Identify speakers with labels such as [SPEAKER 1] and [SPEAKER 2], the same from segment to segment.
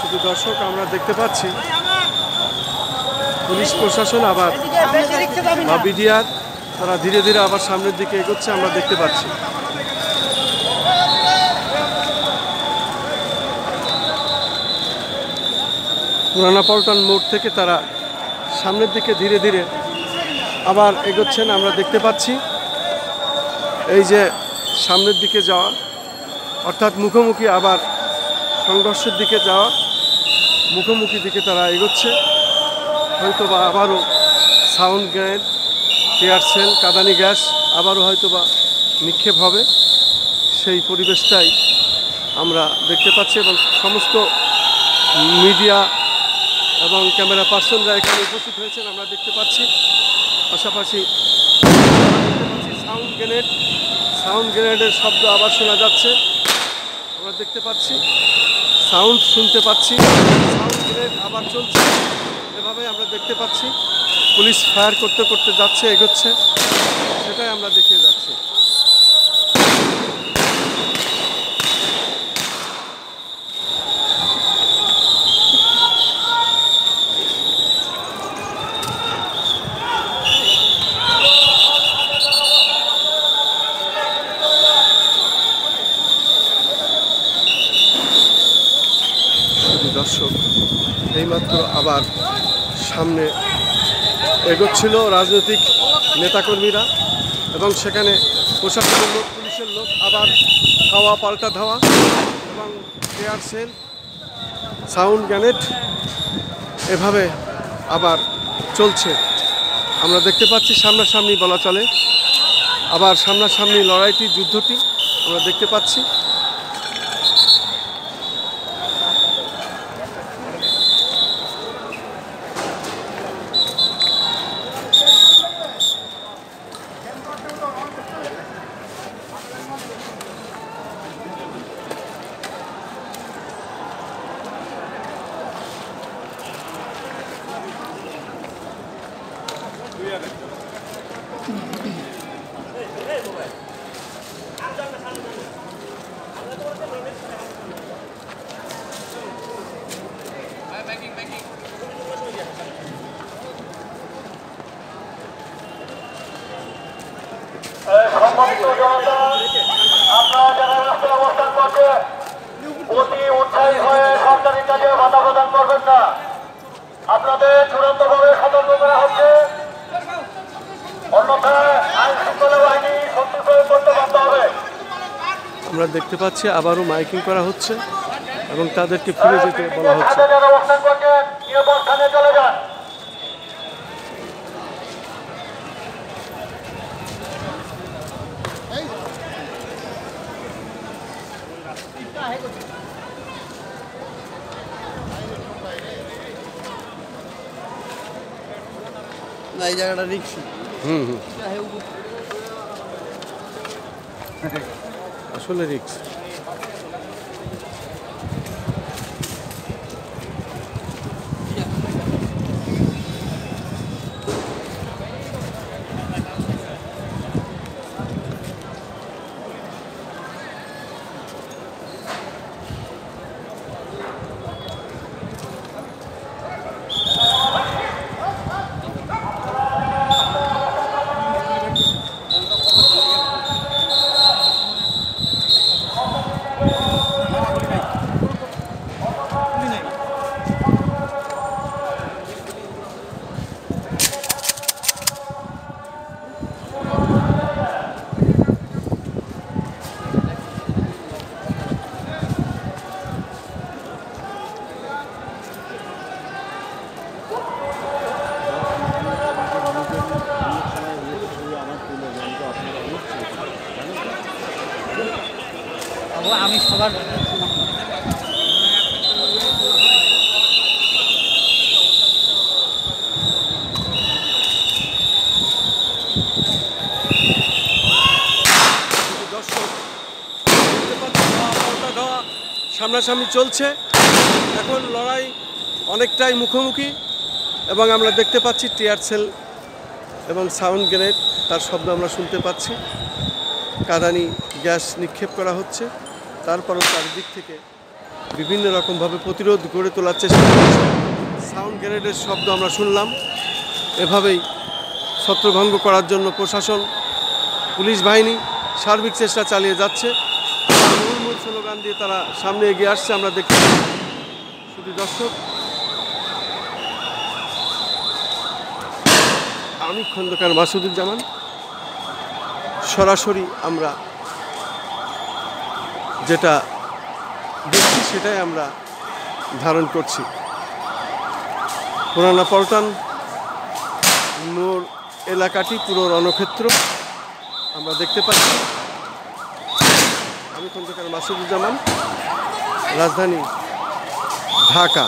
[SPEAKER 1] শুধু দর্শক আমরা দেখতে পাচ্ছি পুলিশ প্রশাসন আবার বা বিডিআর তারা ধীরে ধীরে আবার সামনের দিকে এগোচ্ছে আমরা দেখতে পাচ্ছি। পুরানা পল্টন মোড় থেকে তারা সামনের দিকে ধীরে ধীরে আবার এগোচ্ছেন আমরা দেখতে পাচ্ছি। এই যে সামনের দিকে যাওয়া অর্থাৎ মুখোমুখি আবার সংঘর্ষের দিকে যাওয়া, মুখোমুখি দিকে তারা এগোচ্ছে। হয়তো বা আবারও সাউন্ড গ্রেনেড, টিয়ার সেল, কাঁদানি গ্যাস আবারও হয়তো বা নিক্ষেপ হবে, সেই পরিবেশটাই আমরা দেখতে পাচ্ছি। এবং সমস্ত মিডিয়া এবং ক্যামেরা পার্সনরা এখানে উপস্থিত হয়েছেন আমরা দেখতে পাচ্ছি। পাশাপাশি সাউন্ড গ্রেনেডের শব্দ আবার শোনা যাচ্ছে আমরা দেখতে পাচ্ছি, সাউন্ড শুনতে পাচ্ছি, সাউন্ড গ্রেনেড আবার চলছে, এভাবে আমরা দেখতে পাচ্ছি। পুলিশ ফায়ার করতে করতে যাচ্ছে, এগোচ্ছে, সেটাই আমরা দেখিয়ে যাচ্ছি। দর্শক এইমাত্র আবার সামনে এগোচ্ছিল রাজনৈতিক নেতাকর্মীরা এবং সেখানে প্রশাসনের লোক, পুলিশের লোক আবার ধাওয়া পাল্টা ধাওয়া এবং টিয়ার সেল, সাউন্ড গ্রেনেড এভাবে আবার চলছে আমরা দেখতে পাচ্ছি। সামনাসামনি বলা চলে, আবার সামনাসামনি লড়াইটি, যুদ্ধটি আমরা দেখতে পাচ্ছি।
[SPEAKER 2] আপনারা যারা রাস্তায় অবস্থান করছে অতি উৎসাহী হয়ে সরকারি কাজে বাধা প্রদান করবেন না। আপনাদের চূড়ান্তভাবে সতর্ক করা হচ্ছে, অন্যথায় আইন শৃঙ্খলা বাহিনী শক্তি প্রয়োগ করতে বাধ্য হবে।
[SPEAKER 1] আমরা দেখতে পাচ্ছি আবারও মাইকিং করা হচ্ছে এবং তাদেরকে ফিরে যেতে বলা হচ্ছে।
[SPEAKER 2] যারা অবস্থান করছেন নিরাপদ স্থানে চলে যান।
[SPEAKER 3] এই জায়গাটা রিক্স।
[SPEAKER 1] আসলে রিক্স।
[SPEAKER 3] আমি সবার
[SPEAKER 1] সামনাসামনি চলছে। এখন লড়াই অনেকটাই মুখোমুখি এবং আমরা দেখতে পাচ্ছি টিয়ার সেল এবং সাউন্ড গ্রেনেড তার শব্দ আমরা শুনতে পাচ্ছি। কাঁদানি গ্যাস নিক্ষেপ করা হচ্ছে, তারপরও চারিদিক থেকে বিভিন্ন রকমভাবে প্রতিরোধ গড়ে তোলার চেষ্টা করছে। সাউন্ড গ্রেনেডের শব্দ আমরা শুনলাম। এভাবেই ছত্রভঙ্গ করার জন্য প্রশাসন, পুলিশ বাহিনী সার্বিক চেষ্টা চালিয়ে যাচ্ছে। মূল স্লোগান দিয়ে তারা সামনে এগিয়ে আসছে আমরা দেখতে পাচ্ছি। শুধু দর্শক, আমি খন্দকার মাসুদুজ্জামান, সরাসরি আমরা যেটা দেখছি সেটাই আমরা ধারণ করছি। পুরানা পল্টন মোড় এলাকাটি পুরো রণক্ষেত্র আমরা দেখতে পাচ্ছি। আমি খন্দকার মাসুদুজ্জামান, রাজধানী ঢাকা।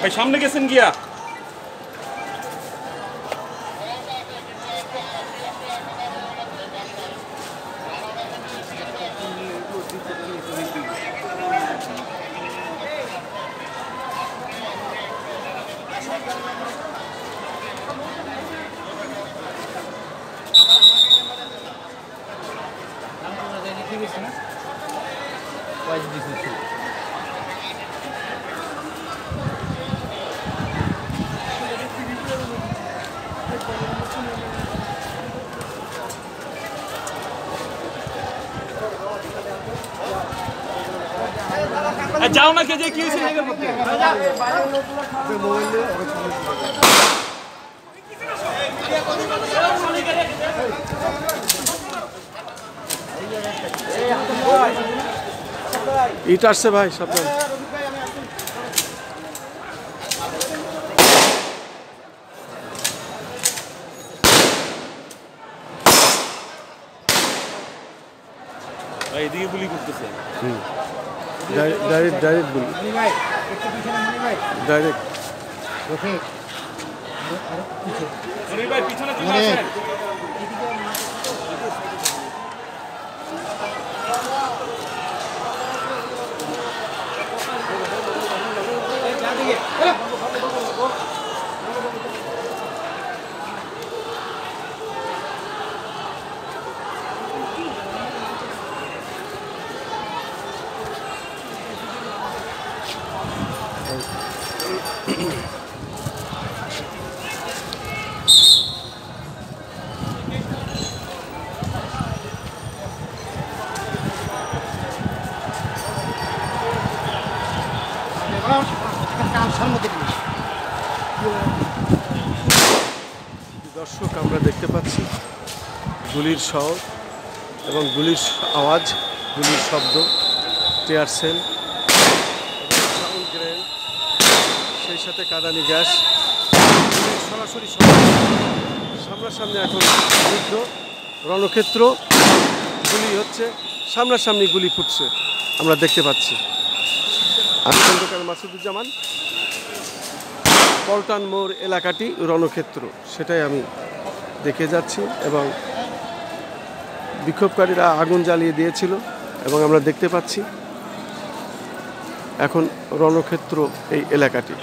[SPEAKER 4] ভাই সামনে গেছেন গিয়া যাও না কে যে কি হয়েছে
[SPEAKER 1] ইট আসছে ভাই, সাবধান।
[SPEAKER 4] ভাই এদিকে গুলি করতেছে।
[SPEAKER 1] ডাইরেক্ট বলি, ডাইরেক্ট।
[SPEAKER 4] মনির ভাই পিছনে চলে আসেন।
[SPEAKER 1] দর্শক, আমরা দেখতে পাচ্ছি গুলির শব্দ এবং গুলির আওয়াজ, গুলির শব্দ, টিয়ার সেল এবং সাউন্ড গ্রেনেড, সেই সাথে কাঁদানি গ্যাস, সরাসরি সামনাসামনি এখন যুদ্ধ, রণক্ষেত্র, গুলি হচ্ছে, সামনাসামনি গুলি ফুটছে আমরা দেখতে পাচ্ছি। আমি খন্দকার মাসুদুজ্জামান, পল্টন মোড় এলাকাটি রণক্ষেত্র, সেটাই আমি দেখে যাচ্ছি। এবং বিক্ষোভকারীরা আগুন জ্বালিয়ে দিয়েছিল এবং আমরা দেখতে পাচ্ছি এখন রণক্ষেত্র এই এলাকাটি।